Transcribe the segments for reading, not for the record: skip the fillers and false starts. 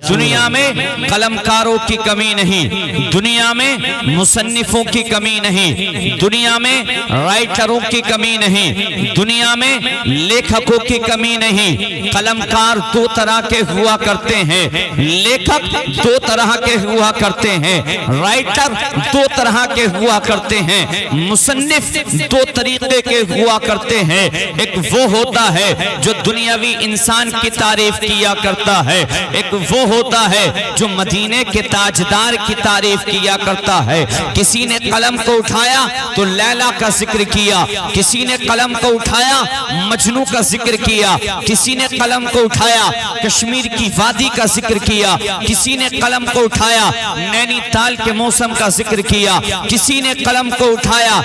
دنیا میں قلمکاروں کی کمی نہیں، دنیا میں مصنفوں کی کمی نہیں، دنیا میں رائٹروں کی کمی نہیں، دنیا میں لیکھکوں کی کمی نہیں۔ قلمکار دو طرح کے ہوا کرتے ہیں، لیکھک دو طرح کے ہوا کرتے ہیں، رائٹر دو طرح کے ہوا کرتے ہیں، مصنف دو طریقے کے ہوا کرتے ہیں۔ ایک وہ ہوتا ہے جو دنیاوی انسان کی تعریف کیا کرتا ہے، ایک وہ ہوتا ہے جو مدینے کے تاجدار کی تعریف کیا کرتا ہے۔ کسی نے قلم کو اٹھایا تو لیلا کا ذکر کیا، کسی نے قلم کو اٹھایا مجنو کا ذکر کیا، کسی نے قلم کو اٹھایا کشمیر کی وادی کا ذکر کیا، کسی نے قلم کو اٹھایا نینی تال کے موسم کا ذکر کیا، کسی نے قلم کو اٹھایا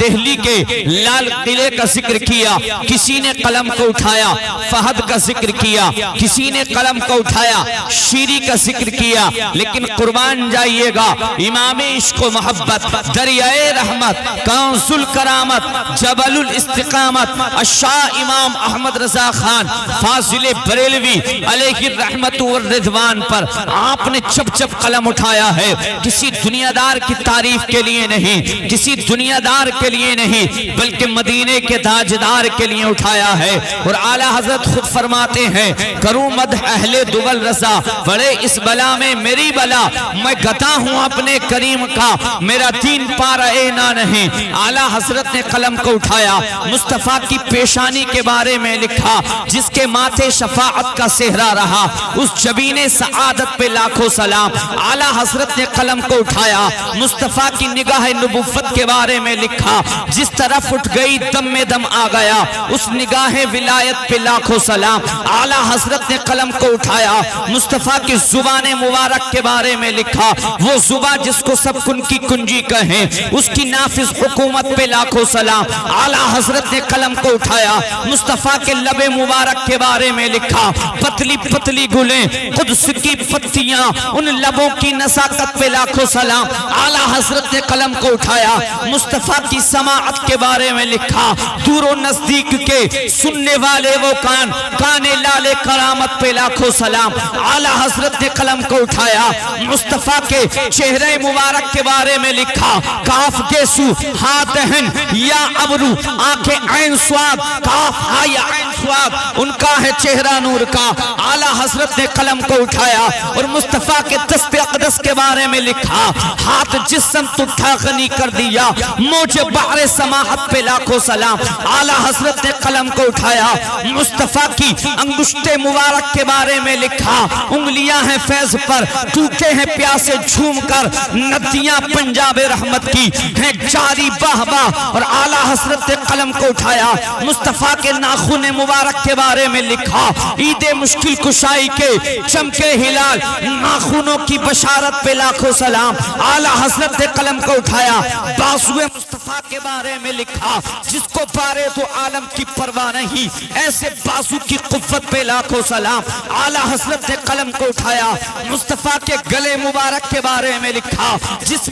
دہلی کے لال قلعے کا ذکر کیا، کسی نے قلم کو اٹھایا فہد کا ذکر کیا، کسی نے قلم کو اٹھایا شیری کا ذکر کیا۔ لیکن قربان جائیے گا، امام عشق و محبت، دریائے رحمت، کنز الکرامت، جبل الاستقامت، الشاہ امام احمد رضا خان فاضل بریلوی علیہ الرحمت والرضوان پر آپ نے جب جب قلم اٹھایا ہے کسی دنیا دار کی تعریف کے لیے نہیں، کسی دنیا دار کے لیے نہیں، بلکہ مدینے کے تاجدار کے لیے اٹھایا ہے۔ اور اعلیٰ حضرت خود فرماتے ہیں کروں مدح اہل دول رضا، بڑے اس بلا میں میری بلا، میں گدا ہوں اپنے کریم کا، میرا دین پارا اینا نہیں۔ اعلیٰ حضرت نے قلم کو اٹھایا، مصطفیٰ کی پیشانی کے بارے میں لکھا، جس کے ماتھے شفاعت کا صحرا رہا، اس جبین سعادت پہ لاکھوں سلام۔ اعلیٰ حضرت نے قلم کو اٹھایا، مصطفیٰ کی نگاہ نبوت کے بارے میں لکھا، جس طرف اٹھ گئی دم میں دم آ گیا، اس نگاہ ولایت پہ لاکھوں سلام۔ اعلیٰ حضرت نے قلم کو اٹھایا، مصطفیٰ کی زبان مبارک کے بارے میں لکھا، وہ زبان جس کو سب کن کی کنجی کہیں، اس کی نافذ حکومت پہ لاکھوں سلام۔ اعلیٰ حضرت نے قلم کو اٹھایا، مصطفیٰ کے لب مبارک کے بارے میں لکھا، پتلی پتلی گلیں قدس کی پتیاں، ان لبوں کی نساکت پہ لاکھوں سلام۔ اعلیٰ حضرت نے قلم کو اٹھایا، مصطفیٰ کی سماعت کے بارے میں لکھا، دور و نزدیک کے سننے والے وہ کان، کان لال کرامت پہ لاکھوں سلام۔ اعلیٰ حضرت نے قلم کو اٹھایا، مصطفیٰ کے چہرے مبارک کے بارے میں لکھا، کاف گیسو ہا دہن یا ابرو آنکھیں عین سواد، کاف ہا یا عین سواد، ان کا ہے چہرہ نور کا۔ اعلیٰ حضرت نے قلم کو اٹھایا اور مصطفیٰ کے دست اقدس کے بارے میں لکھا، ہاتھ جسم تٹھا غنی کر دیا، موج بحر سماحت پہ لاکھوں سلام۔ اعلیٰ حضرت نے قلم کو اٹھایا، مصطفیٰ کی انگشت مبارک کے بارے میں لکھا، انگلیاں ہیں فیض پر، ٹوٹے ہیں پیاسے جھوم کر، ندیاں پنجاب رحمت کی ہیں جاری باہ باہ۔ اور اعلیٰ حضرت نے قلم کو اٹھایا، مصطفیٰ کے ناخن مبارک کے بارے میں لکھا، عید مشکل کشائی کے چمکے ہلال، ناخنوں کی بشارت پہ لاکھوں سلام۔ اعلیٰ حضرت نے قلم کو اٹھایا، بازوئے مصطفیٰ کے بارے میں لکھا، جس کو پارے تو عالم کی پرواہ نہیں، ایسے بازو کی قوت پہ لاکھوں سلام۔ اعلیٰ حضرت نے قلم کو اٹھایا، مصطفیٰ کے گلے مبارک کے بارے میں لکھا، جس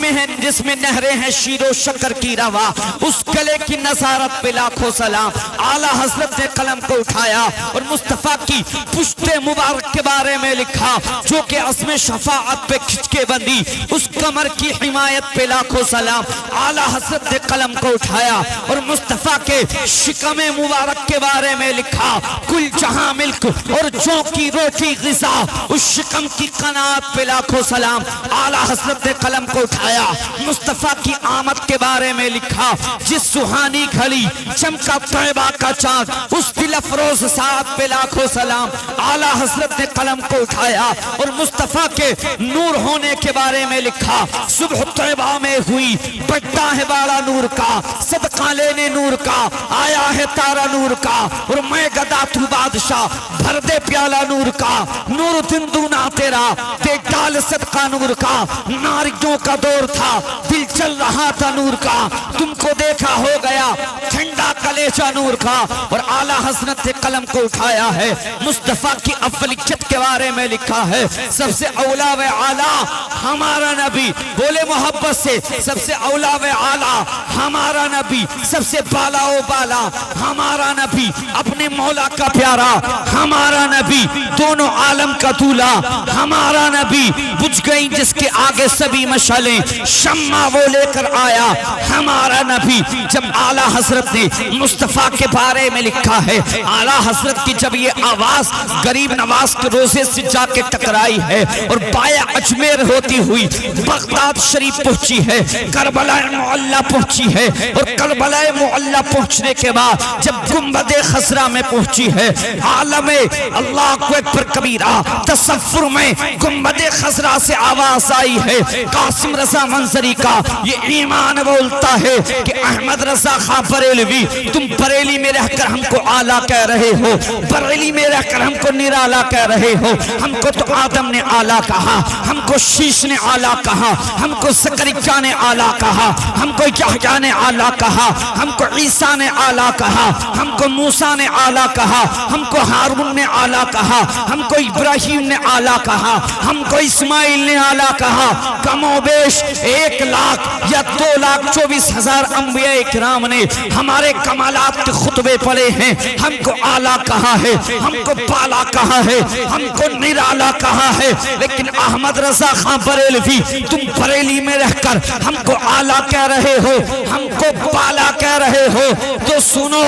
میں نہریں ہیں شیر و شکر کی روا، اس گلے کی نظارت پہ لاکھوں سلام۔ اعلیٰ حضرت نے قلم کو اٹھایا اور مصطفیٰ کی پشت مبارک کے بارے میں لکھا، جو کہ عزم شفاعت پہ کھچ کے بندی، اس کمر کی حمایت پہ لاکھوں سلام۔ اعلیٰ حضرت نے قلم کو اٹھایا اور مصطفیٰ کے شکم مبارک کے بارے میں لکھا، کل جہاں ملک اور جو کی روٹی غذا، اس شکم کی قناعت پہ لاکھوں سلام۔ اعلیٰ حضرت نے قلم کو اٹھایا، مصطفیٰ کی آمد کے بارے میں لکھا، جس سہانی گھڑی چمکا طیبہ کا چاند، اس دل افروز ساتھ پہ لاکھوں سلام۔ اعلیٰ حضرت نے قلم کو اٹھایا اور مصطفیٰ کے نور ہونے کے بارے میں لکھا، صبح طیبہ میں ہوئی بڑھتا ہے بالا نور کا، صدقہ لینے نور کا، آیا ہے تارا نور کا، اور میں گدا تو بادشاہ بھر دے پیالہ نور کا، نور دن دونا تیرا دے ڈال صدقہ نور کا، ناریوں کا دور تھا دل چل رہا تھا نور کا، تم کو دیکھا ہو گیا ٹھنڈا کلیجہ نور کا۔ اور اعلیٰ حضرت نے قلم کو اٹھایا ہے، مصطفیٰ کی افضلیت کے بارے میں لکھا ہے، سب سے اولا و اعلیٰ ہمارا نبی، بولے محبت سے، سب سے اولا و اعلیٰ ہمارا نبی، سب سے بالا و بالا ہمارا نبی، اپنے مولا کا پیارا ہمارا ہمارا نبی دونوں عالم کا دولہ، ہمارا نبی بجھ گئی جس کے آگے سبھی مشعلیں، شمع وہ لے کر آیا ہمارا نبی۔ جب اعلیٰ حضرت نے مصطفیٰ کے بارے میں لکھا ہے، اعلیٰ حضرت کی جب یہ آواز غریب نواز کے روزے سے جا کے ٹکرائی ہے اور بایا اجمیر ہوتی ہوئی بغداد شریف پہنچی ہے، کربلا معلیٰ پہنچی ہے، اور کربلا معلیٰ پہنچنے کے بعد جب گنبد خضرا میں پہنچی ہے، عالم اللہ کو اکبر کبیرہ تصور میں گنبد خضرا سے آواز آئی ہے۔ قاسم رضا منظری کا یہ ایمان بولتا ہے کہ احمد رضا خان بریلوی، تم بریلی میں رہ کر ہم کو اعلیٰ کہہ رہے ہو، بریلی میں رہ کر ہم کو نرالا کہہ رہے ہو، ہم کو تو آدم نے اعلیٰ کہا، ہم کو شیش نے اعلیٰ کہا، ہم کو زکریا نے اعلیٰ کہا، ہم کو یحییٰ نے اعلیٰ کہا، ہم کو عیسیٰ نے اعلیٰ کہا، ہم کو موسیٰ نے اعلیٰ کہا، ہم کو ہارون نے اعلیٰ کہا، ہم کو ابراہیم نے اعلیٰ کہا، ہم کو اسماعیل نے اعلیٰ کہا۔ کم و بیش 1,00,000 یا 2,24,000 انبیاء کرام نے ہمارے کمالات کے خطبے پڑے ہیں، ہم کو اعلیٰ کہا ہے، ہم کو بالا کہا ہے، ہم کو نرالا کہا ہے، لیکن احمد رضا خان بریلوی تم بریلی میں رہ کر ہم کو اعلیٰ کہہ رہے ہو، ہم کو بالا کہہ رہے ہو، تو سنو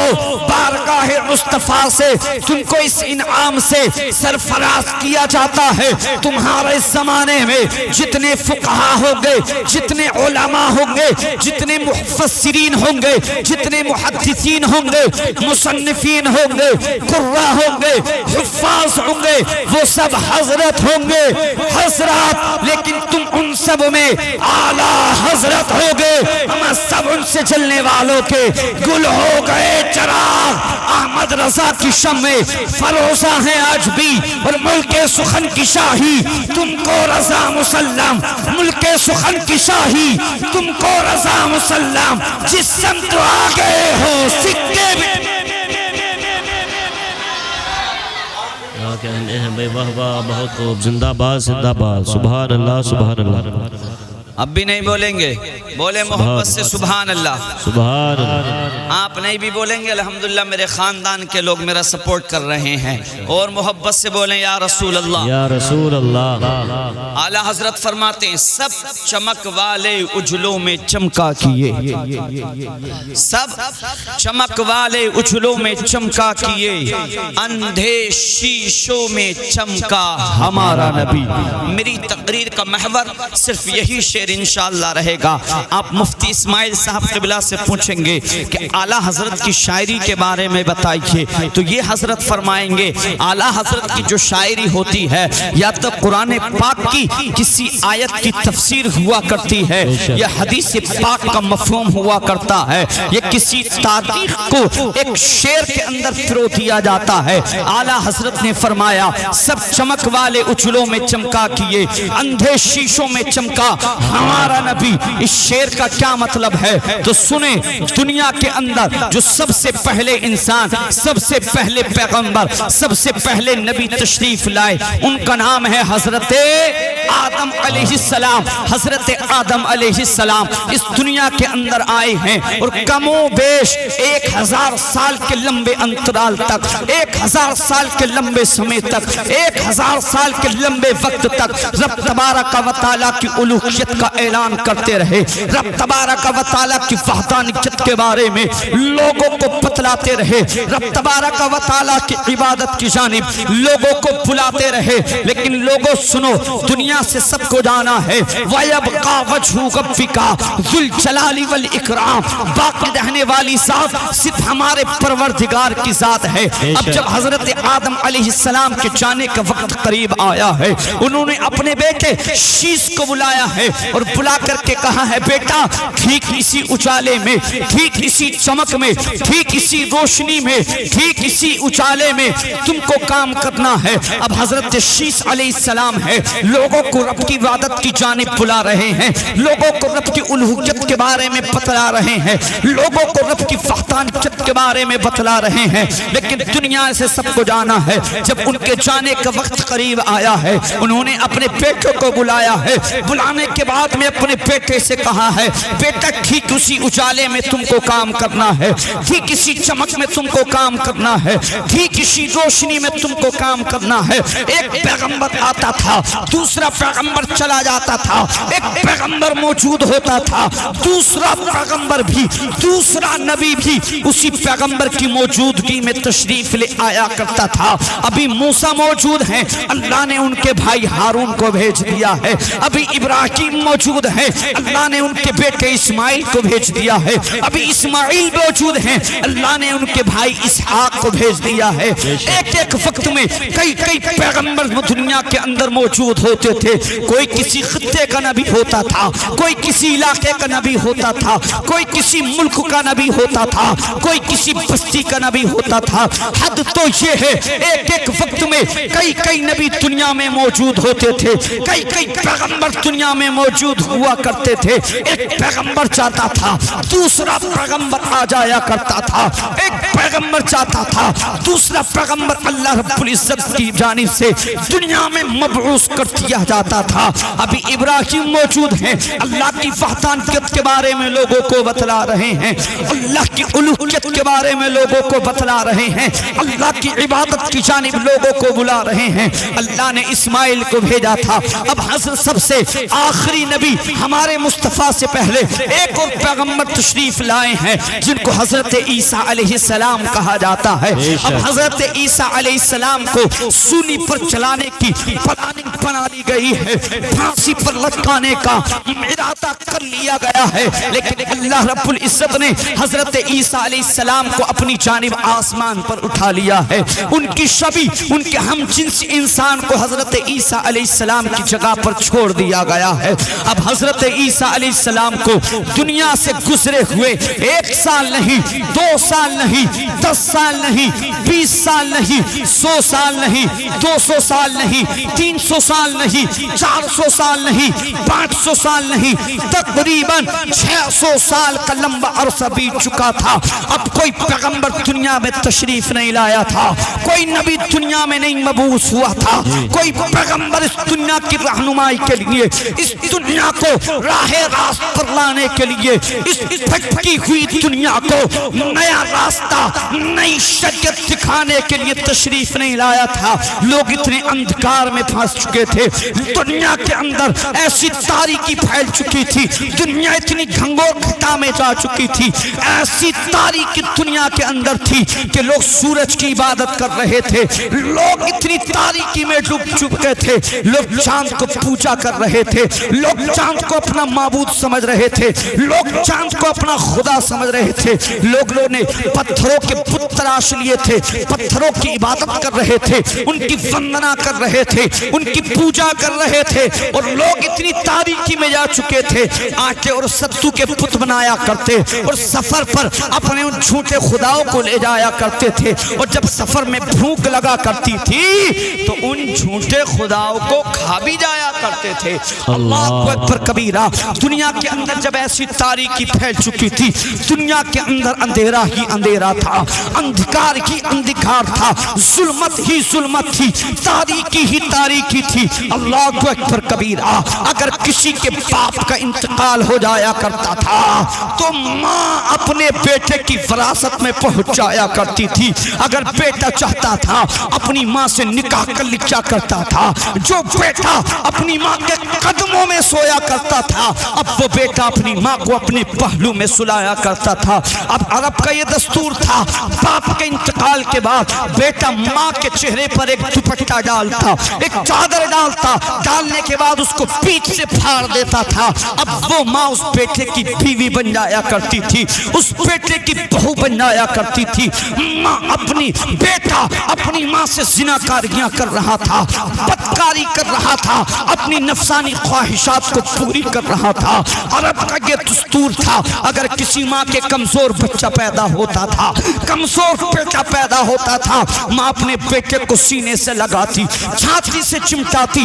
بارگاہ مصطفیٰ سے تم کو اس انعام سے سرفراز کیا جاتا ہے۔ تمہارے زمانے میں جتنے فقہا ہوں گے، جتنے علماء ہوں گے، جتنے مفسرین ہوں گے، جتنے محدثین ہوں گے، مصنفین ہوں گے، قراء ہوں گے، حفاظ ہوں گے، وہ سب حضرت ہوں گے، حضرات، لیکن تم ان سب میں اعلیٰ حضرت ہوگے۔ ہم سب ان سے جلنے والوں کے گل ہو گئے چراغ، احمد رضا کی شمع فروزہ ہیں آج بھی، اور ملک سخن کی شاہی تم کو رضا مسلم، ملک سخن کی شاہی تم کو رضا مسلم، جس سمت آگے ہو سکے بھی کہنے ہیں بھائی واہ واہ، بہت خوب، زندہ باد زندہ باد، سبحان اللہ سبحان اللہ۔ اب بھی نہیں بولیں گے، بولے محبت سے سبحان اللہ۔ سبحان اللہ۔ آپ نہیں بھی بولیں گے الحمدللہ میرے خاندان کے لوگ میرا سپورٹ کر رہے ہیں، اور محبت سے بولیں یا رسول اللہ، یا رسول اللہ۔ اعلیٰ حضرت فرماتے ہیں سب چمک والے اجلوں میں چمکا کیے، سب چمک والے اجلوں میں چمکا کیے، اندھے شیشوں میں چمکا ہمارا نبی۔ میری تقریر کا محور صرف یہی شعر انشاءاللہ رہے گا۔ آپ مفتی اسماعیل صاحب قبلہ سے پوچھیں گے کہ اعلیٰ حضرت کی شاعری کے بارے میں بتائیے، تو یہ حضرت فرمائیں گے اعلیٰ حضرت کی جو شاعری ہوتی ہے یا تو قرآن پاک کی کسی آیت کی تفسیر ہوا کرتی ہے، یا حدیث پاک کا مفہوم ہوا کرتا ہے، یا کسی تاریخ کو ایک شعر کے اندر پرو دیا جاتا ہے۔ اعلیٰ حضرت نے فرمایا سب چمک والے اجلوں میں چمکا کیے، اندھے شیشوں میں چمکا ہمارا نبی۔ اس شعر کا کیا مطلب ہے تو سنیں، دنیا کے اندر جو سب سے پہلے انسان، سب سے پہلے پیغمبر، سب سے پہلے نبی تشریف لائے، ان کا نام ہے حضرت آدم علیہ السلام۔ حضرت آدم علیہ السلام اس دنیا کے اندر آئے ہیں، اور کم و بیش 1000 سال کے لمبے انترال تک، 1000 سال کے لمبے سمے تک، 1000 سال کے لمبے وقت تک رب تبارک و تعالیٰ کی الوہیت کا اعلان کرتے رہے، رب تبارک و تعالیٰ کی وحدانیت کے بارے میں لوگوں کو بتلاتے رہے، رب تبارک و تعالیٰ کی عبادت کی جانب لوگوں کو بلاتے رہے۔ لیکن لوگوں سنو، دنیا سے سب کو جانا ہے، وَيَبْقَى وَجْهُ رَبِّكَ ذُو الْجَلَالِ وَالْإِكْرَامِ، باقی رہنے والی ذات صرف ہمارے پروردگار کی ذات ہے۔ اب جب حضرت آدم علیہ السلام کے جانے کا وقت قریب آیا ہے، انہوں نے اپنے بیٹے شیش کو بلایا ہے، اور بلا کر کے کہا ہے بیٹا ٹھیک اسی اجالے میں، ٹھیک اسی چمک میں، ٹھیک اسی روشنی میں، ٹھیک اسی اجالے میں تم کو کام کرنا ہے۔ اب حضرت شیش علیہ السلام ہے، لوگوں کو رب کی عبادت کی جانب بلا رہے ہیں، لوگوں کو رب کی الوہیت کے بارے میں بتلا رہے ہیں، لوگوں کو رب کی وحدانیت کے بارے میں بتلا رہے ہیں، لیکن دنیا سے سب کو جانا ہے۔ جب ان کے جانے کا وقت قریب آیا ہے، انہوں نے اپنے بیٹے کو بلایا ہے، بلانے کے بعد میں اپنے بیٹے سے کہا ہے بیٹا ٹھیک اسی اجالے میں تم کو کام کرنا ہے، ٹھیک اسی چمک میں تم کو کام کرنا ہے، ٹھیک اسی روشنی میں تم کو کام کرنا ہے۔ ایک پیغمبر آتا تھا، دوسرا پیغمبر چلا جاتا تھا، ایک پیغمبر موجود ہوتا تھا، دوسرا پیغمبر بھی، دوسرا نبی بھی اسی پیغمبر کی موجودگی میں تشریف لے آیا کرتا تھا۔ ابھی موسیٰ موجود ہیں، اللہ نے ان کے بھائی ہارون کو بھیج دیا ہے۔ ابھی ابراہیم موجود ہیں، اللہ نے ان کے بیٹے اسماعیل کو بھیج دیا ہے۔ ابھی اسماعیل موجود ہیں، اللہ نے ان کے بھائی اسحاق کو بھیج دیا ہے۔ ایک ایک وقت میں کئی کئی پیغمبر دنیا کے اندر موجود ہوتے تھے۔ کوئی کسی خطے کا نبی ہوتا تھا، کوئی کسی علاقے کا نبی ہوتا تھا، کوئی کسی ملک کا نبی ہوتا تھا، کوئی کسی بستی کا نبی ہوتا تھا۔ حد تو یہ ہے ایک ایک وقت میں کئی کئی نبی دنیا میں موجود ہوتے تھے، کئی کئی پیغمبر دنیا میں موجود ہوا کرتے تھے۔ ایک پیغمبر چاہتا تھا دوسرا پیغمبر آ جایا کرتا تھا، ایک پیغمبر چاہتا تھا دوسرا پیغمبر اللہ رب العزت کی جانب سے دنیا میں مبعوث کر دیا جاتا تھا۔ ابھی ابراہیم موجود ہیں، اللہ کی وحدانیت کے بارے میں لوگوں کو بتلا رہے ہیں، اللہ کی الوہیت کے بارے میں لوگوں کو بتلا رہے ہیں، اللہ کی عبادت کی جانب لوگوں کو بلا رہے ہیں۔ اللہ نے اسماعیل کو بھیجا تھا۔ اب حضرت سب سے آخری نبی ہمارے مصطفیٰ سے پہلے ایک اور پیغمبر تشریف لائے ہیں جن کو حضرت عیسیٰ علیہ السلام کہا جاتا ہے۔ اب حضرت عیسیٰ علیہ السلام کو سولی پر چلانے کی پلاننگ بنا لی گئی ہے، پھانسی پر لٹکانے کا ارادہ کر لیا گیا ہے، لیکن اللہ رب العزت نے حضرت عیسیٰ علیہ السلام کو اپنی جانب آسمان پر اٹھا لیا ہے۔ ان کی شبی، ان کے ہم جنس انسان کو حضرت عیسیٰ علیہ السلام کی جگہ پر چھوڑ دیا گیا ہے۔ اب حضرت عیسیٰ علیہ السلام کو دنیا سے گزرے ہوئے 1 سال نہیں، 2 سال نہیں، 10 سال نہیں، 20 سال نہیں، 100 سال نہیں، 200 سال نہیں، 300 سال نہیں، 400 سال نہیں، 500 سال نہیں، تقریباً 600 سال کا لمبا عرصہ بیت چکا تھا۔ اب کوئی پیغمبر دنیا میں تشریف نہیں لایا تھا، کوئی نبی دنیا میں نہیں مبعوث ہوا تھا، کوئی پیغمبر اس دنیا کی رہنمائی کے لیے، اس دنیا کو راہ راست پر لانے کے لیے، اس بھٹکی ہوئی دنیا کو نیا راستہ، نئی شریعت دکھانے کے لیے تشریف نہیں لایا تھا۔ لوگ اتنے اندھکار میں پھنس چکے تھے، دنیا کے اندر ایسی تاریکی پھیل چکی تھی، دنیا اتنی گھنگور گھٹا میں جا چکی تھی، ایسی تاریکی دنیا کے اندر تھی کہ لوگ سورج کی عبادت کر رہے تھے، لوگ اتنی تاریکی میں ڈوب چکے تھے، لوگ چاند کو پوجا کر رہے تھے، لوگ چاند کو اپنا معبود سمجھ رہے تھے، لوگ چاند کو اپنا خدا سمجھ رہے تھے، لوگوں نے پتھروں کے بت تراش لیے تھے، پتھروں کی عبادت کر رہے تھے، ان کی وندنا کر رہے تھے، ان کی پوجا کر رہے تھے، اور لوگ اتنی تاریکی میں جا چکے تھے، آٹے اور ستو کے بت بنایا کرتے اور سفر پر اپنے ان جھوٹے خداؤں کو لے جایا کرتے تھے، اور جب سفر میں بھوک لگا کرتی تھی تو ان جھوٹے خداؤں کو کھا بھی جایا کرتے تھے۔ اللہ اکبر کبیرہ۔ دنیا کے اندر جب ایسی تاریکی پھیل چکی تھی، دنیا کے اندر اندھیرا ہی اندھیرا تھا، اندھکار ہی اندھکار تھا، ظلمت ہی ظلمت تھی، تاریکی ہی تاریکی تھی۔ اللہ اکبر کبیرہ۔ اگر کسی کے باپ کا انتقال ہو جایا کرتا تھا تو ماں اپنے بیٹے کی وراثت میں پہنچ جایا کرتی تھی۔ اگر بیٹا چاہتا تھا اپنی ماں سے نکاح کر لیا کرتا تھا، جو بیٹا اپنی ماں کے قدموں میں سویا کرتا تھا، اب وہ بیٹا اپنی ماں کو اپنے پہلو میں سلایا کرتا تھا۔ اب عرب کا یہ دستور تھا، باپ کے انتقال کے بعد بیٹا ماں کے چہرے پر ایک دوپٹہ ڈالتا، ایک چادر ڈالتا، ڈالنے کے بعد اس کو پیٹ سے پھاڑ دیتا تھا۔ اب وہ ماں اس بیٹے کی بیوی بن جایا کرتی تھی، اس بیٹے کی بہو بن جایا کرتی تھی۔ ماں اپنی بیٹا اپنی ماں سے زناکاریاں کر رہا تھا، بدکاری کر رہا تھا، اپنی نفسانی خواہشات کو پوری کر رہا تھا۔ عرب کا یہ دستور تھا، اگر کسی ماں کے کمزور بچہ پیدا ہوتا تھا، کمزور بیٹا پیدا ہوتا تھا، ماں اپنے بیٹے کو سینے سے لگاتی، چھاتی سے چمٹاتی،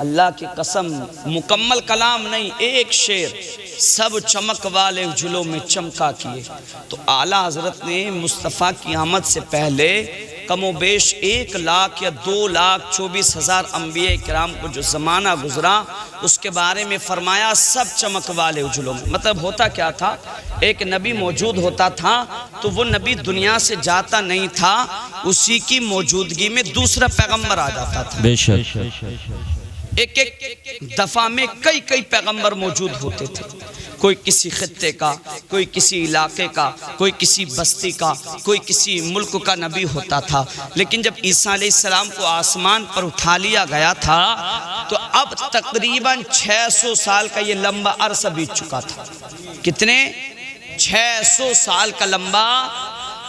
اللہ کی قسم مکمل کلام نہیں، ایک شعر، سب چمک والے اجلوں میں چمکا کیے۔ تو اعلیٰ حضرت نے مصطفیٰ کی آمد سے پہلے کم و بیش 1,00,000 یا 2,24,000 انبیاء کرام کو جو زمانہ گزرا اس کے بارے میں فرمایا سب چمک والے اجلوں میں۔ مطلب ہوتا کیا تھا، ایک نبی موجود ہوتا تھا تو وہ نبی دنیا سے جاتا نہیں تھا، اسی کی موجودگی میں دوسرا پیغمبر آ جاتا تھا۔ بے شک ایک دفعہ میں کئی پیغمبر موجود ہوتے تھے، کوئی کسی خطے کا، کوئی کسی علاقے کا، کوئی کسی بستی کا، کوئی کسی ملک کا نبی ہوتا تھا۔ لیکن جب عیسیٰ علیہ السلام کو آسمان پر اٹھا لیا گیا تھا تو اب تقریباً 600 سال کا یہ لمبا عرصہ بیت چکا تھا۔ کتنے؟ 600 سال کا لمبا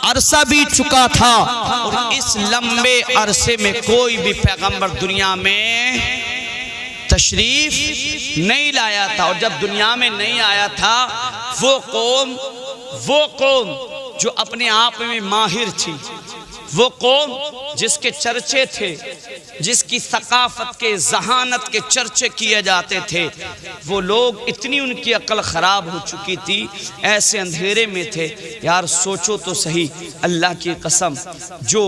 عرصہ بیت چکا تھا، اور اس لمبے عرصے میں کوئی بھی پیغمبر دنیا میں تشریف نہیں لایا تھا۔ اور جب دنیا میں نہیں آیا تھا وہ قوم جو اپنے آپ میں ماہر تھی، وہ قوم جس کے چرچے تھے، جس کی ثقافت کے ذہانت کے چرچے کیے جاتے تھے، وہ لوگ اتنی ان کی عقل خراب ہو چکی تھی، ایسے اندھیرے میں تھے۔ یار سوچو تو صحیح، اللہ کی قسم جو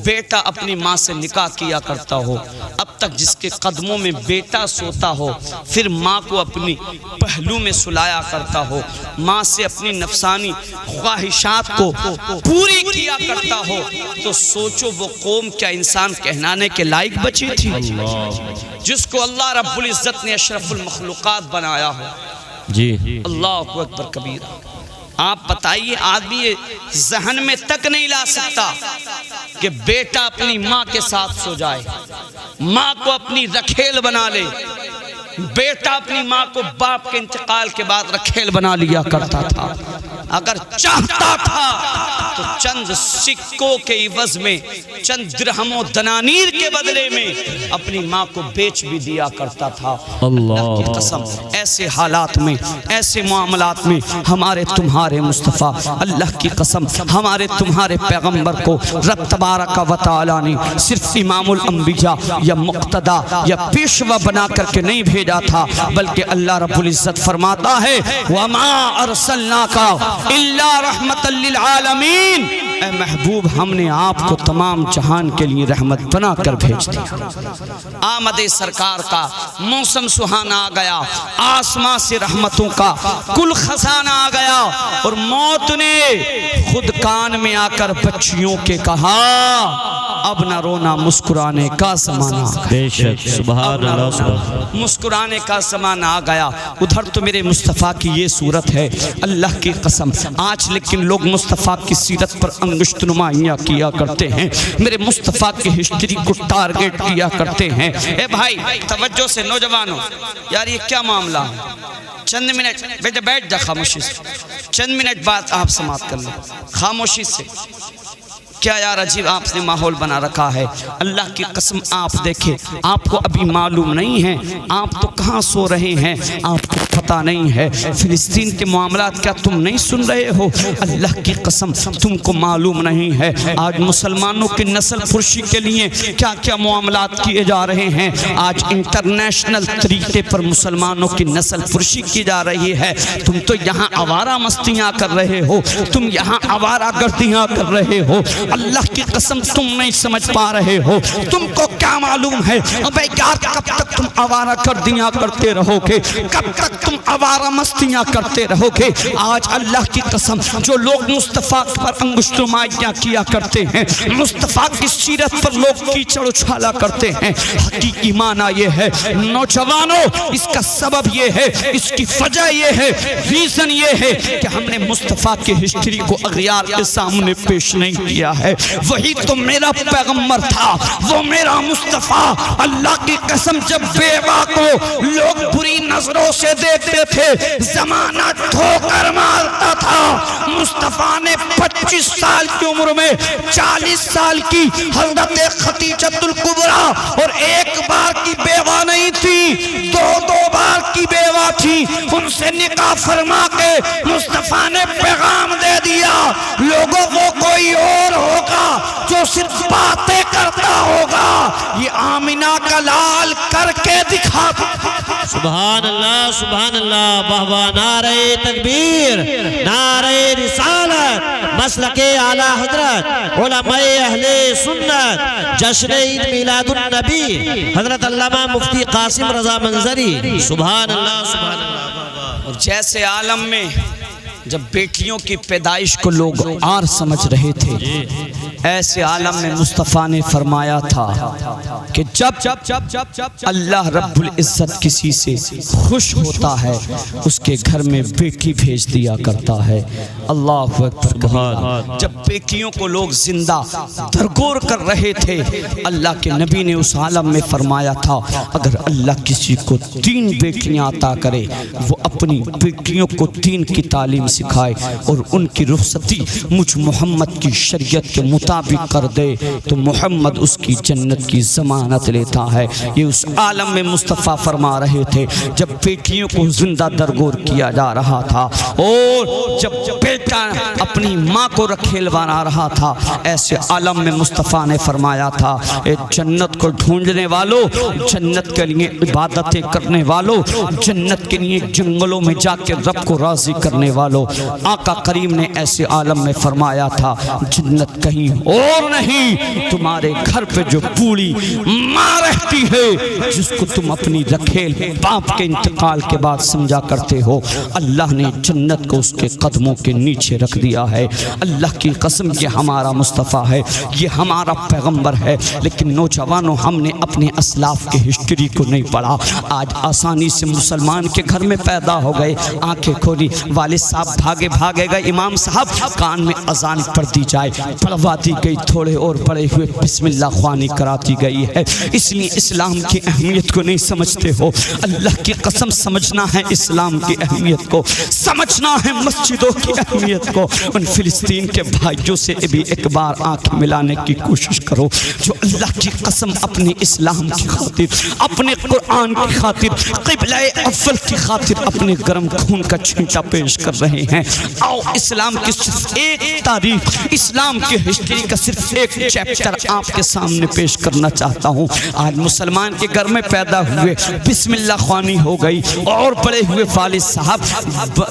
بیٹا اپنی ماں سے نکاح کیا کرتا ہو، اب تک جس کے قدموں میں بیٹا سوتا ہو، پھر ماں کو اپنی پہلو میں سلایا کرتا ہو، ماں سے اپنی نفسانی خواہشات کو پوری کیا کرتا ہو، تو سوچو وہ قوم کیا انسان کہلانے کے لائق بچی تھی؟ جس کو اللہ رب العزت نے اشرف المخلوقات بنایا ہو۔ جی اللہ اکبر کبیرہ۔ آپ بتائیے، آدمی ذہن میں تک نہیں لا سکتا کہ بیٹا اپنی ماں کے ساتھ سو جائے، ماں کو اپنی رکھیل بنا لے۔ بیٹا اپنی ماں کو باپ کے انتقال کے بعد رکھیل بنا لیا کرتا تھا۔ اگر چاہتا تھا تو چند سکوں کے عوض میں، چند درہم و دنانیر کے بدلے میں اپنی ماں کو بیچ بھی دیا کرتا تھا۔ اللہ کی قسم ایسے حالات میں، ایسے معاملات میں ہمارے تمہارے مصطفیٰ، اللہ کی قسم ہمارے تمہارے پیغمبر کو رب تبارک و تعالی نے صرف امام الانبیاء یا مقتدا یا پیشوا بنا کر کے نہیں بھیجا تھا، بلکہ اللہ رب العزت فرماتا ہے وَمَا أَرْسَلْنَاكَ إِلَّا رَحْمَةً لِلْعَالَمِينَ، اے محبوب ہم نے آپ کو تمام جہان کے لیے رحمت بنا کر بھیج دیا۔ آمد سرکار کا موسم سہانا آ گیا، آسمان سے رحمتوں کا کل خزانہ آ گیا، اور موت نے خود کان میں آ کر بچیوں کے کہا اب نہ رونا، مسکرانے کا زمانہ آ گیا۔ بے شک سبحان اللہ سبحان۔ مسکرانے کا زمانہ آ گیا۔ ادھر تو میرے مصطفیٰ کی یہ صورت ہے، اللہ کی قسم آج لیکن لوگ مصطفیٰ کی سیرت پر انگشت نمائیاں کیا کرتے ہیں، میرے مصطفیٰ کی ہسٹری کو ٹارگٹ کیا کرتے ہیں۔ اے بھائی توجہ سے نوجوانوں، یار یہ کیا معاملہ ہے؟ چند منٹ بیٹھ جا خاموشی سے، چند منٹ بعد آپ سماعت کر لیں خاموشی سے۔ کیا یار عجیب آپ نے ماحول بنا رکھا ہے۔ اللہ کی قسم آپ دیکھیں، آپ کو ابھی معلوم نہیں ہے، آپ تو کہاں سو رہے ہیں، آپ کو پتہ نہیں ہے فلسطین کے معاملات کیا تم نہیں سن رہے ہو؟ اللہ کی قسم تم کو معلوم نہیں ہے آج مسلمانوں کی نسل پرشی کے لیے کیا کیا معاملات کیے جا رہے ہیں۔ آج انٹرنیشنل طریقے پر مسلمانوں کی نسل پرشی کی جا رہی ہے۔ تم تو یہاں آوارہ مستیاں کر رہے ہو، تم یہاں آوارہ گردیاں کر رہے ہو، اللہ کی قسم تم نہیں سمجھ پا رہے ہو۔ تم کو کیا معلوم ہے ابے یار کب تک تم آوارہ گردیاں کرتے رہو گے، کب تک تم آوارہ مستیاں کرتے رہو گے؟ آج اللہ کی قسم جو لوگ مصطفیٰ پر انگشت نمائیاں کیا کرتے ہیں، مصطفیٰ کی سیرت پر لوگ کیچڑ اچھالا کرتے ہیں، حقیقی معنی یہ ہے نوجوانوں، اس کا سبب یہ ہے، اس کی وجہ یہ ہے، ریزن یہ ہے کہ ہم نے مصطفیٰ کی ہسٹری کو اغیار کے سامنے پیش نہیں کیا ہے۔ وہی تو میرا پیغمبر تھا، وہ میرا مصطفیٰ۔ اللہ کی قسم جب بیوہ کو لوگ بری نظروں سے دیکھتے تھے، زمانہ ٹھوکر مارتا تھا، مصطفیٰ نے 25 سال کی عمر میں 40 سال کی حضرت خدیجۃ الکبریٰ، اور ایک بار کی بیوہ نہیں تھی، دو بار کی بیوہ تھی ان سے نکاح فرما کے مصطفیٰ نے پیغام دے دیا، لوگوں کو کوئی اور ہوگا جو صرف باتیں کرتا ہوگا، یہ آمنہ کا لال کر کے دکھا دیا۔ سبحان اللہ، واہ واہ، نعرہ تکبیر، نعرہ رسالت، مسلک اعلی حضرت علماء اہل سنت، جشن عید میلاد النبی حضرت علامہ مفتی قاسم رضا منظری۔ سبحان اللہ، سبحان اللہ۔ اور جیسے عالم میں جب بیٹیوں کی پیدائش کو لوگ آر سمجھ رہے تھے، ایسے عالم میں مصطفیٰ نے فرمایا تھا کہ جب اللہ رب العزت کسی سے خوش ہوتا ہے اس کے گھر میں بیٹی بھیج دیا کرتا ہے۔ اللہ اکبر کبیرہ۔ جب بیٹیوں کو لوگ زندہ درگور کر رہے تھے، اللہ کے نبی نے اس عالم میں فرمایا تھا اگر اللہ کسی کو 3 بیٹیاں عطا کرے، وہ اپنی بیٹیوں کو 3 کی تعلیم سکھائے اور ان کی رخصتی مجھ محمد کی شریعت کے مطابق کر دے تو محمد اس کی جنت کی ضمانت لیتا ہے۔ یہ اس عالم میں مصطفیٰ فرما رہے تھے جب بیٹیوں کو زندہ درگور کیا جا رہا تھا، اور جب بیٹا اپنی ماں کو رکھیلوانا رہا تھا، ایسے عالم میں مصطفیٰ نے فرمایا تھا اے جنت کو ڈھونڈنے والوں، جنت کے لیے عبادتیں کرنے والوں، جنت کے لیے جنگلوں میں جا کے رب کو راضی کرنے والوں، آقا کریم نے ایسے عالم میں فرمایا تھا جنت کہیں اور نہیں، تمہارے گھر پہ جو بوڑھی ماں رہتی ہے جس کو تم اپنی رکھیل باپ کے انتقال کے بعد سمجھا کرتے ہو، اللہ نے جنت کو اس کے قدموں کے نیچے رکھ دیا ہے۔ اللہ کی قسم یہ ہمارا مصطفیٰ ہے، یہ ہمارا پیغمبر ہے، لیکن نوجوانوں ہم نے اپنے اسلاف کے ہسٹری کو نہیں پڑھا۔ آج آسانی سے مسلمان کے گھر میں پیدا ہو گئے، آنکھیں کھولی، والد صاحب بھاگے گئے، امام صاحب کان میں اذان پڑھ دی جائے، پڑھوا دی گئی، تھوڑے اور پڑے ہوئے بسم اللہ خوانی کراتی گئی ہے۔ اس لیے اسلام کی اہمیت کو نہیں سمجھتے ہو۔ اللہ کی قسم سمجھنا ہے اسلام کی اہمیت کو، سمجھنا ہے مسجدوں کی اہمیت کو۔ ان فلسطین کے بھائیوں سے بھی ایک بار آنکھ ملانے کی کوشش کرو جو اللہ کی قسم اپنے اسلام کی خاطر، اپنے قرآن کی خاطر، قبلہ اول کی خاطر اپنے گرم خون کا چھینٹا پیش کر رہے ہیں۔ آؤ اسلام کی صرف ایک تاریخ، اسلام کی ہسٹری کا صرف ایک چیپٹر آپ کے سامنے پیش کرنا چاہتا ہوں۔ آج مسلمان کے گھر میں پیدا ہوئے، بسم اللہ خوانی ہو گئی، اور بڑے ہوئے والد صاحب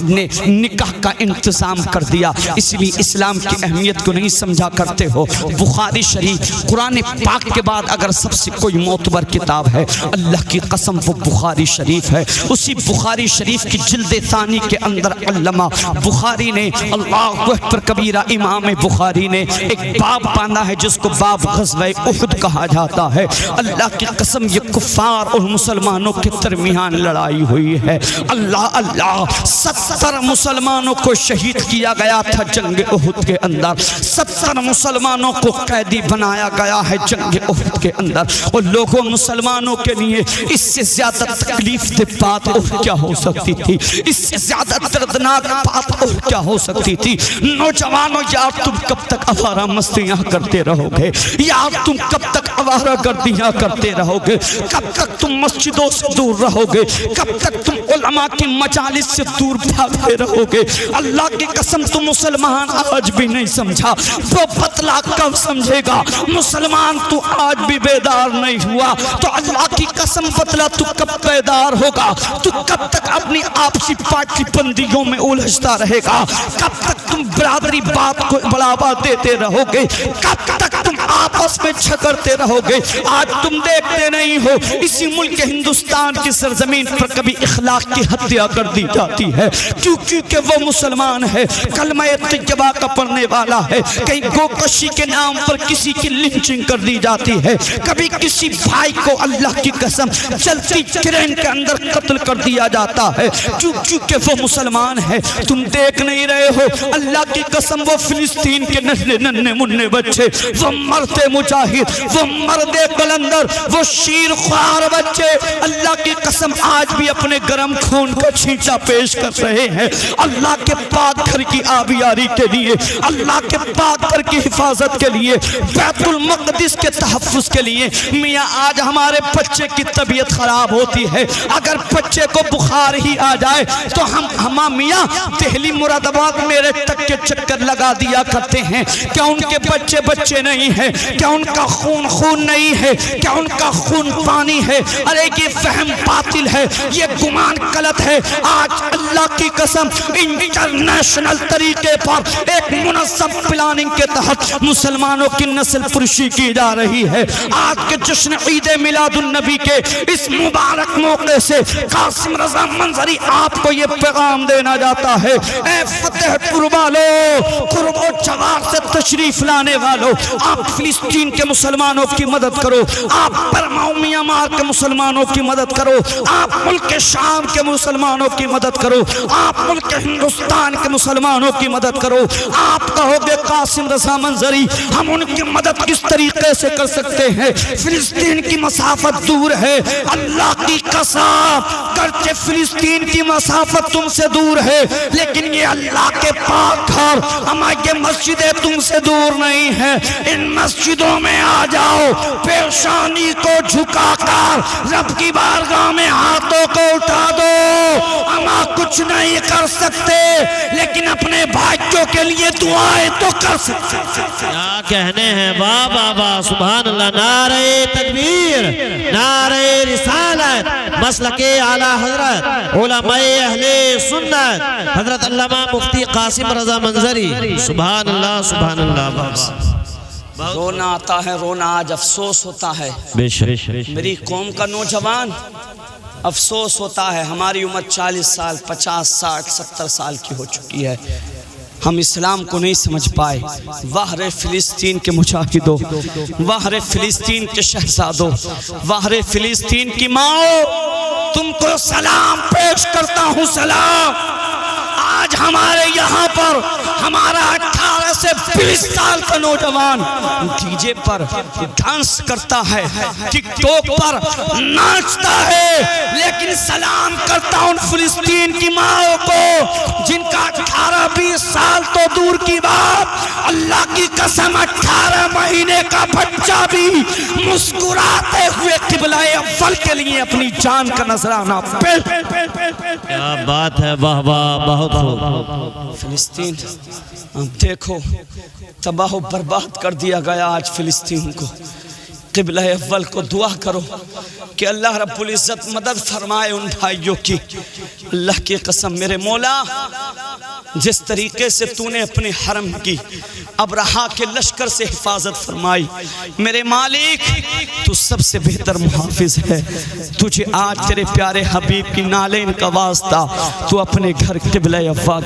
نے نکاح کا انتظام کر دیا، اس لیے اسلام کی اہمیت کو نہیں سمجھا کرتے ہو۔ بخاری شریف قرآن پاک کے بعد اگر سب سے کوئی معتبر کتاب ہے اللہ کی قسم وہ بخاری شریف ہے۔ اسی بخاری شریف کی جلد ثانی کے اندر علامہ بخاری نے، اللہ اکبر کبیرہ، امام بخاری نے ایک باب باندھا ہے جس کو باب غزوہ احد کہا جاتا ہے۔ اللہ کی قسم یہ کفار اور مسلمانوں کے درمیان لڑائی ہوئی ہے۔ اللہ 70 مسلمانوں کو شہید کیا گیا تھا جنگ احد کے اندر، 70 مسلمانوں کو قیدی بنایا گیا ہے جنگ احد کے اندر، اور لوگوں مسلمانوں کے لیے اس سے زیادہ تکلیف دہ بات اور کیا ہو سکتی تھی، اس سے زیادہ دردناک بات اور کیا ہو سکتی تھی۔ نوجوانوں یار تم کب تک آوارہ مستیاں کرتے رہو گے، یار تم کب تک آوارہ گردیاں کرتے رہو گے، کب تک تم مسجدوں سے دور رہو گے، کب تک تم علماء کی مجالس سے دور بھاگتے رہو گے۔ اللہ کی قسم تو مسلمان آج بھی نہیں سمجھا، وہ بتلا کب سمجھے گا؟ مسلمان تو آج بھی بیدار نہیں ہوا تو اللہ کی قسم بتلا تو کب بیدار ہوگا؟ تو کب تک اپنی آپسی پارٹی بندیوں میں الجھتا رہے گا؟ کب تک تم برادری بات کو بڑھاوا دیتے رہو گے؟ کب تک تم آپس میں جھگڑتے رہو گے؟ آج تم دیکھتے نہیں ہو اسی ملک ہندوستان کی سرزمین پر کبھی اخلاق کی ہتیا کر دی جاتی ہے کیونکہ وہ مسلمان ہے، کلمہ طیبہ کا پڑھنے والا ہے، کہیں گوکشی کے نام پر کسی کی لنچنگ کر دی جاتی ہے، کبھی کسی بھائی کو اللہ کی قسم چلتی ٹرین کے اندر قتل کر دیا جاتا ہے کیونکہ وہ مسلمان ہے۔ تم دیکھ نہیں رہے ہو اللہ کی قسم وہ فلسطین کے ننھے ننھے بچے وہ مر مرد مجاہد، وہ مرد قلندر، وہ شیر خوار بچے اللہ کی قسم آج بھی اپنے گرم خون کا چھینچا پیش کر رہے ہیں اللہ کے پاک گھر کی آبیاری کے لیے، اللہ کے پاک گھر کی حفاظت کے لیے، بیت المقدس کے تحفظ کے لیے۔ میاں آج ہمارے بچے کی طبیعت خراب ہوتی ہے، اگر بچے کو بخار ہی آ جائے تو ہم میاں دہلی مراد آباد میرے تک کے چکر لگا دیا کرتے ہیں۔ کیا ان کے بچے بچے نہیں ہیں؟ کیا ان کا خون خون نہیں ہے؟ کیا ان کا خون پانی ہے؟ ارے یہ فہم باطل ہے، یہ گمان غلط ہے۔ آج اللہ کی قسم انٹرنیشنل طریقے پر ایک منظم پلاننگ کے تحت مسلمانوں کی نسل پرشی کی جا رہی ہے۔ آج کے جشن عید میلاد النبی کے اس مبارک موقع سے قاسم رضا منظری آپ کو یہ پیغام دینا جاتا ہے، اے فتح پور والو، قرب و جوار سے تشریف لانے والو، آپ فلسطین کے مسلمانوں کی مدد کرو، آپ برما و میانمار کے مسلمانوں کی مدد کرو، آپ ملک شام کے مسلمانوں کی مدد کرو، آپ ملک ہندوستان کے مسلمانوں کی مدد کرو۔ آپ کہو گے قاسم رضا منظری ہم ان کی مدد کس طریقے سے کر سکتے ہیں؟ فلسطین کی مسافت دور ہے، اللہ کی قسم گرچہ فلسطین کی مسافت تم سے دور ہے لیکن یہ اللہ کے پاک گھر ہماری مسجدیں تم سے دور نہیں ہیں۔ ان مسجدوں میں آ جاؤ، پیشانی کو جھکا کر رب کی بارگاہ میں ہاتھوں کو اٹھا دو۔ ہم کچھ نہیں کر سکتے لیکن اپنے بھائیوں کے لیے دعائیں تو کر سکتے۔ کیا کہنے ہیں بابا با سبحان اللہ، نعرہ تکبیر، نعرہ رسالت، مسلک اعلیٰ حضرت علماء اہل سنت حضرت علامہ مفتی قاسم رضا منظری، سبحان اللہ سبحان اللہ۔ بابا رونا آتا ہے، رونا آج افسوس ہوتا ہے، بے شک میری قوم کا نوجوان افسوس ہوتا ہے، ہماری عمر 40 سال 50 60 70 سال کی ہو چکی ہے، ہم اسلام کو نہیں سمجھ پائے۔ واہ رے فلسطین کے مجاہدوں، واہ رے فلسطین کے شہزادوں، واہ رے فلسطین کی ماں، تم کو سلام پیش کرتا ہوں، سلام۔ آج ہمارے یہاں پر ہمارا 18 سے 20 سال کا نوجوان ڈی جے پر ڈانس کرتا ہے، ٹک ٹاک پر ناچتا ہے، لیکن سلام کرتا ہوں فلسطین کی ماں کو جن کا 18-20 سال تو دور کی بات، اللہ کی قسم 18 مہینے کا بچہ بھی مسکراتے ہوئے قبلہ اول کے لیے اپنی جان کا نذرانہ پیش۔ کیا بات ہے، واہ واہ، بہت خوب۔ فلسطین اب دیکھو تباہ و برباد کر دیا گیا آج فلسطین کو۔ قبلہ اول کو دعا کرو کہ اللہ رب العزت مدد فرمائے ان بھائیوں کی۔ اللہ کی قسم میرے مولا، جس طریقے سے تو نے اپنے حرم کی ابرہا کے لشکر سے حفاظت فرمائی، میرے مالک تو سب سے بہتر محافظ ہے، تجھے آج تیرے پیارے حبیب کی نالین کا واسطہ تو اپنے گھر قبلہ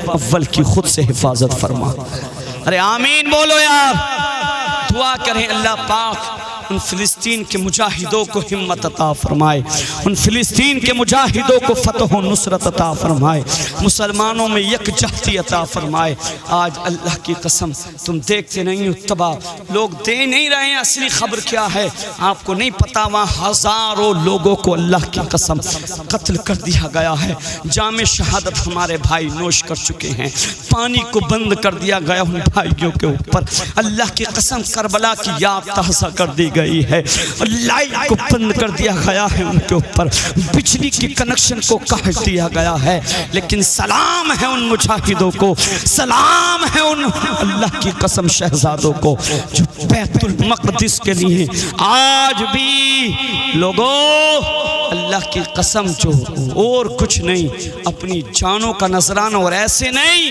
اول کی خود سے حفاظت فرما۔ ارے آمین بولو یار، دعا کریں اللہ پاک ان فلسطین کے مجاہدوں کو ہمت عطا فرمائے، ان فلسطین کے مجاہدوں کو فتح و نصرت عطا فرمائے، مسلمانوں میں یکجہتی عطا فرمائے۔ آج اللہ کی قسم تم دیکھتے نہیں ہو تباہ، لوگ دے نہیں رہے ہیں، اصلی خبر کیا ہے آپ کو نہیں پتا، وہاں ہزاروں لوگوں کو اللہ کی قسم قتل کر دیا گیا ہے، جام شہادت ہمارے بھائی نوش کر چکے ہیں، پانی کو بند کر دیا گیا ان بھائیوں کے اوپر، اللہ کی قسم کربلا کی یاد تازہ کر دی گئی ہے، لائٹ کو بند کر دیا گیا ہے ان کے اوپر، بجلی کی کنیکشن کو کاٹ دیا گیا ہے، لیکن سلام ہے ان مجاہدوں کو، سلام ہے ان اللہ کی قسم شہزادوں کو جو بیت المقدس کے لیے آج بھی لوگوں اللہ کی قسم جو اور کچھ نہیں اپنی جانوں کا نذرانہ، اور ایسے نہیں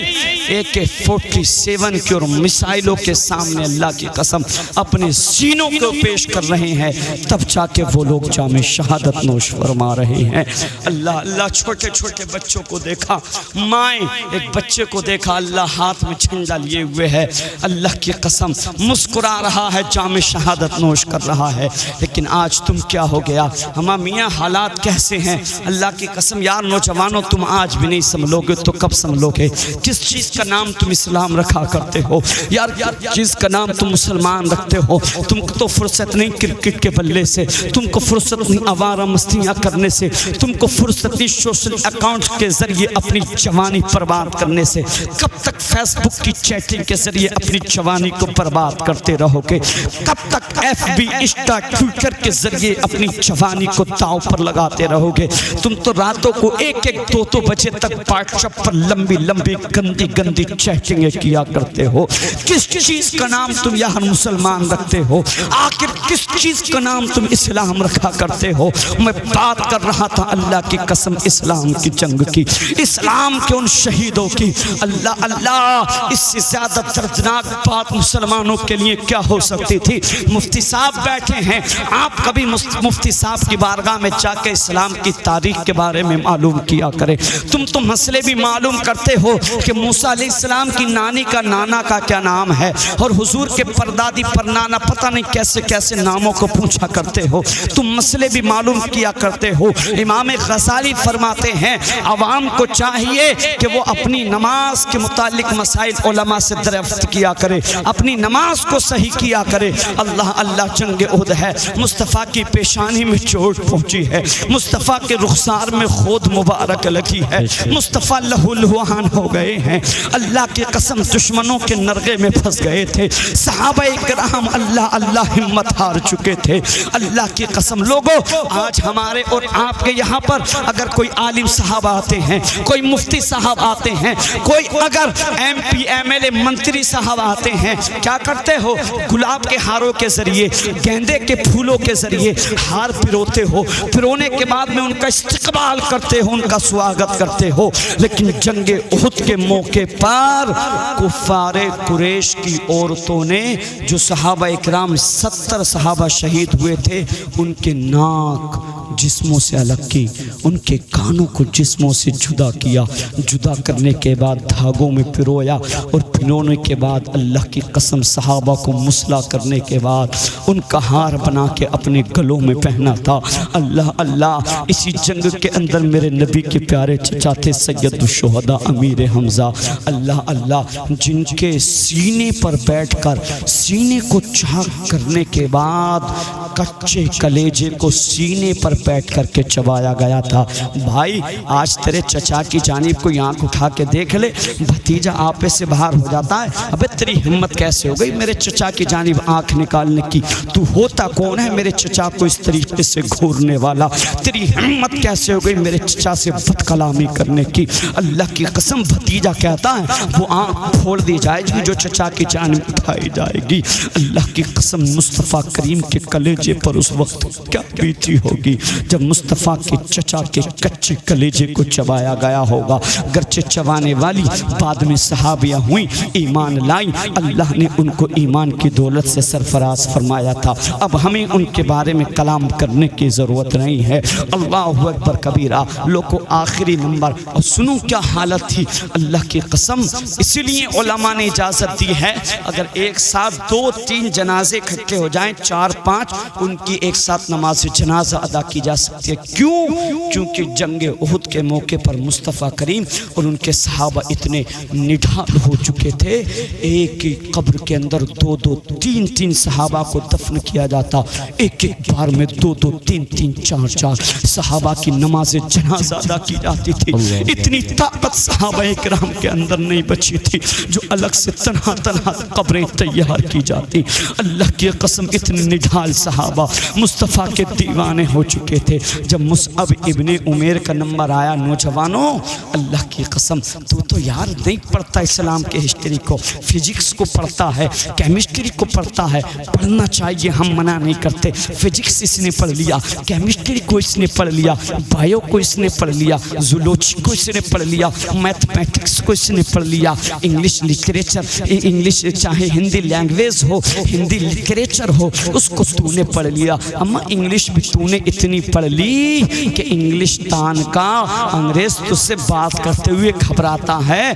AK-47 کے اور مسائلوں کے سامنے اللہ کی قسم اپنے سینوں کو پیش کر رہے ہیں، تب جا کے وہ لوگ جام شہادت نوش فرما رہے ہیں۔ اللہ اللہ چھوٹے چھوٹے بچوں کو دیکھا، مائیں ایک بچے کو دیکھا اللہ ہاتھ میں جھنڈا لیے ہوئے ہے، اللہ کی قسم مسکرا رہا ہے، جام شہادت نوش کر رہا ہے، لیکن آج تم کیا ہو گیا؟ ہمارا میاں حالات حالات کیسے ہیں، اللہ کی قسم یار نوجوانوں تم آج بھی نہیں سنبھلو گے تو کب سنبھلو گے؟ کس چیز کا نام تم اسلام رکھا کرتے ہو یار، چیز کا نام تم مسلمان رکھتے ہو؟ تم کو تو فرصت نہیں کرکٹ کے بلے سے، تم کو فرصت نہیں آوارہ مستیاں کرنے سے، تم کو فرصت نہیں سوشل اکاؤنٹ کے ذریعے اپنی جوانی برباد کرنے سے۔ کب تک فیس بک کی چیٹنگ کے ذریعے اپنی جوانی کو برباد کرتے رہو گے؟ کب تک ایف بی انسٹا ٹویٹر کے ذریعے اپنی جوانی کو داؤ پر لگاتے رہو گے؟ تم تو راتوں کو 1-2 بجے تک واٹسپ پر لمبی لمبی گندی گندی چیٹنگیں کیا کرتے ہو۔ کس چیز کا نام تم یہاں مسلمان رکھتے ہو؟ آخر کس چیز کا نام تم اسلام رکھا کرتے ہو؟ میں بات کر رہا تھا اللہ کی قسم اسلام کی جنگ کی، اسلام کے ان شہیدوں کی۔ اللہ اللہ، اس سے زیادہ دردناک بات مسلمانوں کے لیے کیا ہو سکتی تھی؟ مفتی صاحب بیٹھے ہیں، آپ کبھی مفتی صاحب کی بارگاہ میں جا کے اسلام کی تاریخ کے بارے میں معلوم کیا کریں۔ تم تو مسئلے بھی معلوم کرتے ہو کہ موسیٰ علیہ السلام کی نانی کا نانا کا کیا نام ہے، اور حضور کے پردادی پرنانا پتہ نہیں کیسے کیسے ناموں کو پوچھا کرتے ہو۔ تم مسئلے بھی معلوم کیا کرتے ہو۔ امام غزالی فرماتے ہیں عوام کو چاہیے کہ وہ اپنی نماز کے متعلق مسائل علماء سے دریافت کیا کرے، اپنی نماز کو صحیح کیا کرے۔ اللہ اللہ، جنگ احد ہے، مصطفیٰ کی پیشانی میں چوٹ پہنچی ہے، مصطفیٰ کے رخسار میں خود مبارک لگی ہے، مصطفیٰ لہو لہوان ہو گئے ہیں۔ اللہ کی قسم دشمنوں کے نرغے میں پھنس گئے تھے، صحابہ کرام اللہ اللہ ہمت ہار چکے تھے۔ اللہ کی قسم لوگوں، آج ہمارے اور آپ کے یہاں پر اگر کوئی عالم صاحب آتے ہیں، کوئی مفتی صاحب آتے ہیں، کوئی اگر MP MLA منتری صاحب آتے ہیں، کیا کرتے ہو؟ گلاب کے ہاروں کے ذریعے، گیندے کے پھولوں کے ذریعے ہار پروتے ہو، پرونے کے بعد میں ان کا استقبال کرتے ہو، ان کا سواگت کرتے ہو۔ لیکن جنگ احد کے موقع پر کفار قریش کی عورتوں نے جو صحابہ اکرام 70 صحابہ شہید ہوئے تھے، ان کے ناک جسموں سے الگ کی، ان کے کانوں کو جسموں سے جدا کیا، جدا کرنے کے بعد دھاگوں میں پرویا، اور پرونے کے بعد اللہ کی قسم صحابہ کو مسلح کرنے کے بعد ان کا ہار بنا کے اپنے گلوں میں پہنا تھا۔ اللہ اللہ، اسی جنگ کے اندر میرے نبی کے پیارے چچا تھے سید الشہداء امیر حمزہ، اللہ اللہ، جن کے سینے پر بیٹھ کر سینے کو چاک کرنے کے بعد کچے کلیجے کو سینے پر بیٹھ کر کے چبایا گیا تھا۔ بھائی آج تیرے چچا کی جانب کوئی آنکھ اٹھا کے دیکھ لے، بھتیجا آپے سے باہر ہو جاتا ہے، ابے تیری ہمت کیسے ہو گئی میرے چچا کی جانب آنکھ نکالنے کی؟ تو ہوتا کون ہے میرے چچا کو اس طریقے سے گھورنے والا؟ تیری ہمت کیسے ہو گئی میرے چچا سے بد کلامی کرنے کی؟ اللہ کی قسم بھتیجا کہتا ہے وہ آنکھ پھوڑ دی جائے گی جو چچا کی جانب اٹھائی جائے گی۔ اللہ کی قسم مصطفیٰ کریم کے کلیجے پر اس وقت کیا بیتی ہوگی جب مصطفیٰ کے چچا کے کچے کلیجے کو چبایا گیا ہوگا۔ گرچہ چبانے والی بعد میں صحابیہ ہوئیں، ایمان لائیں، اللہ نے ان کو ایمان کی دولت سے سرفراز فرمایا تھا۔ اب ہمیں ان کے بارے میں کلام کرنے کی ضرورت نہیں ہے۔ اللہ اکبر کبیرہ، لوگوں آخری نمبر، اور سنو کیا حالت تھی اللہ کی قسم۔ اسی لیے علماء نے اجازت دی ہے اگر ایک ساتھ 2-3 جنازے اکٹھے ہو جائیں، 4-5، ان کی ایک ساتھ نماز جنازہ ادا کی جا سکتی ہے۔ کیوں؟ کیونکہ جنگ احد کے موقع پر مصطفیٰ کریم اور ان کے صحابہ اتنے نڈھال ہو چکے تھے، ایک ہی قبر کے اندر 2-2 3-3 صحابہ کو دفن کیا جاتا، ایک ایک بار میں 2-2 3-3 4-4 صحابہ کی نماز جنازہ ادا کی جاتی تھی۔ اتنی طاقت صحابہ کرام کے اندر نہیں بچی تھی جو الگ سے تنہا تنہا قبریں تیار کی جاتی۔ اللہ کی قسم اتنے نڈھال صحابہ مصطفیٰ کے دیوانے ہو چکے تھے۔ جب مصعب ابن عمیر کا نمبر آیا، نوجوانوں اللہ کی قسم تو یار نہیں پڑھتا اسلام کے ہسٹری کو، فزکس کو پڑھتا ہے، کیمسٹری کو پڑھتا ہے، پڑھنا چاہیے، ہم منع نہیں کرتے۔ فزکس اس نے پڑھ لیا، کیمسٹری کو اس نے پڑھ لیا، بایو کو اس نے پڑھ لیا، زولوجی کو اس نے پڑھ لیا، میتھمیٹکس کو اس نے پڑھ لیا، انگلش لٹریچر، انگلش چاہے ہندی لینگویج ہو، ہندی لٹریچر ہو، اس کو تو نے پڑھ لیا۔ اما انگلش بھی تو نے اتنی پڑھ لی کہ انگلش تان کا انگریز تجھ سے بات کرتے ہوئے گھبراتا ہے،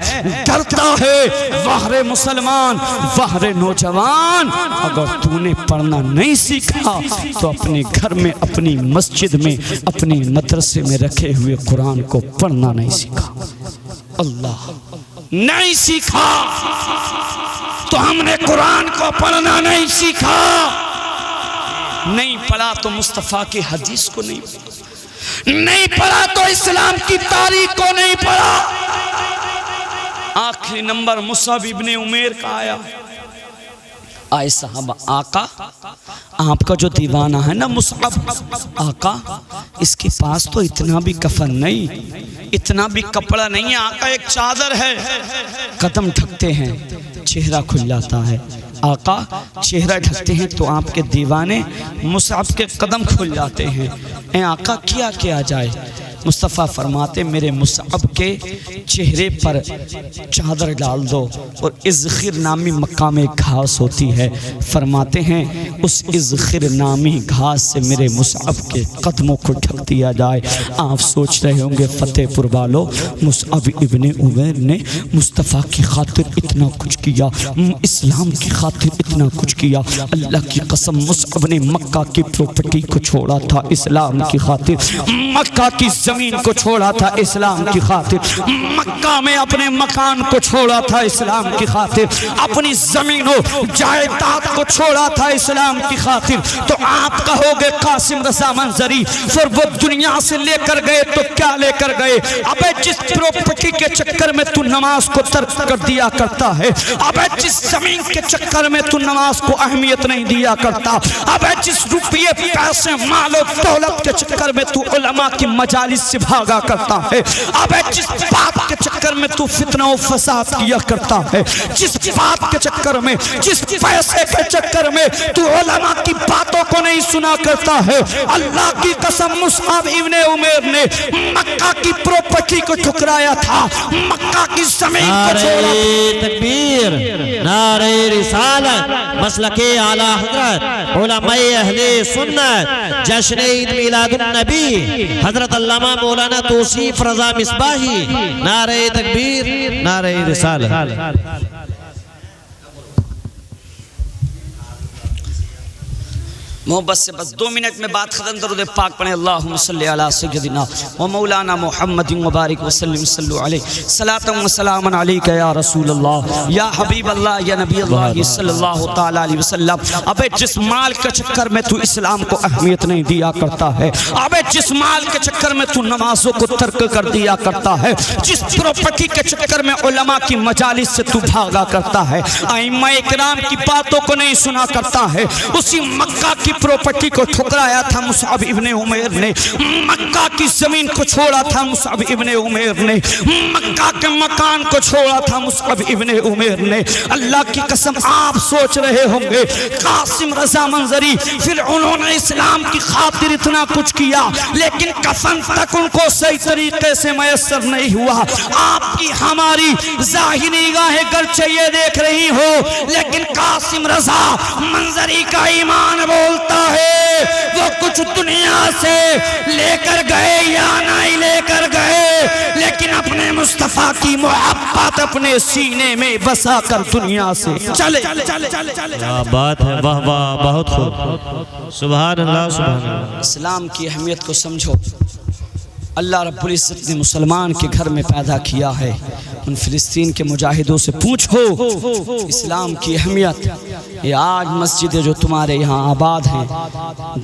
ڈرتا ہے واہ رے مسلمان، واہ رے نوجوان، اگر تو نے پڑھنا نہیں سیکھا تو اپنے گھر میں، اپنی مسجد میں، اپنی مدرسے میں رکھے ہوئے قرآن کو پڑھنا نہیں سیکھا۔ اللہ نہیں سیکھا تو ہم نے قرآن کو پڑھنا نہیں سیکھا، نہیں پڑھا تو مصطفیٰ کی حدیث کو نہیں پڑھا، نہیں پڑھا تو اسلام کی تاریخ کو نہیں پڑھا۔ آخری نمبر مصعب ابن عمیر کا آیا، آئے صحابہ، آقا آپ کا جو دیوانہ ہے نا مصعب، آقا اس کے پاس تو اتنا بھی کفن نہیں، اتنا بھی کپڑا نہیں ہے، آقا ایک چادر ہے، قدم ڈھکتے ہیں چہرہ کھل جاتا ہے، آقا چہرہ ڈھکتے ہیں تو آپ کے دیوانے مصعب کے قدم کھل جاتے ہیں، اے آقا کیا کیا جائے؟ مصطفیٰ فرماتے میرے مصعب کے چہرے پر چادر ڈال دو، اور ازخر نامی مقام گھاس ہوتی ہے، فرماتے ہیں اس ازخر نامی گھاس سے میرے مصعب کے قدموں کو ڈھک دیا جائے۔ آپ سوچ رہے ہوں گے فتح پور والوں، مصعب ابن عمیر نے مصطفیٰ کی خاطر اتنا کچھ کیا، اسلام کی خاطر اتنا کچھ کیا، اللہ کی قسم مصعب نے مکہ کی پراپرٹی کو چھوڑا تھا اسلام کی خاطر، مکہ کی زمین کو چھوڑا تھا اسلام کی خاطر، مکہ میں اپنے مکان کو چھوڑا تھا اسلام کی خاطر، اپنی زمین و جائیداد کو چھوڑا تھا اسلام کی خاطر۔ تو آپ کہو گے قاسم رضا منظری پھر وہ دنیا سے لے کر گئے تو کیا لے کر گئے؟ ابے جس پراپرٹی کے چکر میں تو نماز کو ترک کر دیا کرتا ہے، ابے جس زمین کے چکر میں تو نماز کو اہمیت نہیں دیا کرتا، ابے جس روپیے پیسے مال و دولت کے چکر میں تو علماء کی مجالس سے بھاگا کرتا ہے، اب جس بات کے چکر میں تو فتنہ و فساد کیا کرتا ہے، جس بات کے چکر میں، جس پیسے کے چکر میں تو علماء کی باتوں کو نہیں سنا کرتا ہے، اللہ کی قسم مصعب ابن عمیر نے مکہ کی پراپرٹی کو ٹھکرایا تھا، مکہ کی زمین کو چھوڑا۔ نعرہ تکبیر، نعرہ رسالت، مسلک اعلیٰ حضرت علماء اہل سنت، جشن عید میلاد النبی حضرت علامہ مولانا توصیف رضا مصباحی، نعرہ تکبیر، نعرہ رسالت۔ محبت سے بس 2 منٹ میں بات ختم، درود پاک پڑھیں، اللہم صلی علی سیدنا و مولانا محمد مبارک وسلم، صلو علیہ صلاۃ و سلام علیک یا رسول اللہ یا حبیب اللہ یا نبی اللہ صلی اللہ تعالی علیہ وسلم۔ ابے جس مال کے چکر میں تو اسلام کو اہمیت نہیں دیا کرتا ہے، ابے جس مال کے چکر میں تو نمازوں کو ترک کر دیا کرتا ہے، جس پراپرٹی کے چکر میں علماء کی مجالس سے تو بھاگا کرتا ہے، ائمہ اکرام کی باتوں کو نہیں سنا کرتا ہے، اسی مکہ کی پراپرٹی کو ٹھکرایا تھا مصعب ابن عمیر نے، مکہ کی زمین کو چھوڑا تھا مصعب ابن عمیر نے، مکہ کے مکان کو چھوڑا تھا مصعب ابن عمیر نے۔ اللہ کی قسم آپ سوچ رہے ہوں گے قاسم رضا منظری پھر انہوں نے اسلام کی خاطر اتنا کچھ کیا لیکن کفن تک ان کو صحیح طریقے سے میسر نہیں ہوا۔ آپ کی ہماری ظاہری نگاہیں گرچہ یہ دیکھ رہی ہو لیکن قاسم رضا منظری کا ایمان بولتا ہے وہ کچھ دنیا سے لے کر گئے یا نہیں لے کر گئے لیکن اپنے مصطفیٰ کی محبت اپنے سینے میں بسا کر دنیا سے چلے۔ کیا بات ہے، واہ واہ، بہت خوب، سبحان اللہ سبحان اللہ۔ اسلام کی اہمیت کو سمجھو، اللہ رب العزت نے مسلمان کے گھر میں پیدا کیا ہے، ان فلسطین کے مجاہدوں سے پوچھو اسلام کی اہمیت۔ یہ آج مسجدیں جو تمہارے یہاں آباد ہیں،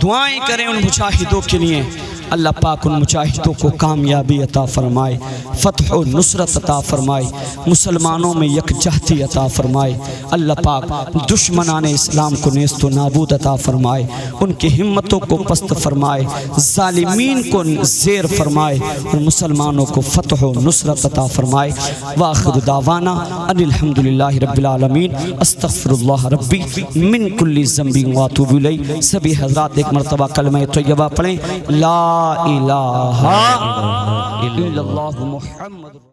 دعائیں کریں ان مجاہدوں کے لیے، اللہ پاک ان مجاہدوں کو کامیابی عطا فرمائے، فتح و نصرت عطا فرمائے، مسلمانوں میں یکجہتی عطا فرمائے، اللہ پاک دشمنان اسلام کو نیست و نابود عطا فرمائے، ان کی ہمتوں کو پست فرمائے، ظالمین کو زیر فرمائے اور مسلمانوں کو فتح و نصرت عطا فرمائے۔ وآخر دعوانا ان الحمدللہ رب العالمین، استغفر اللہ ربی من کل ذنب واتوب الیہ۔ سبھی حضرات ایک مرتبہ کلمہ طیبہ پڑھیں، لا الہ الا اللہ محمد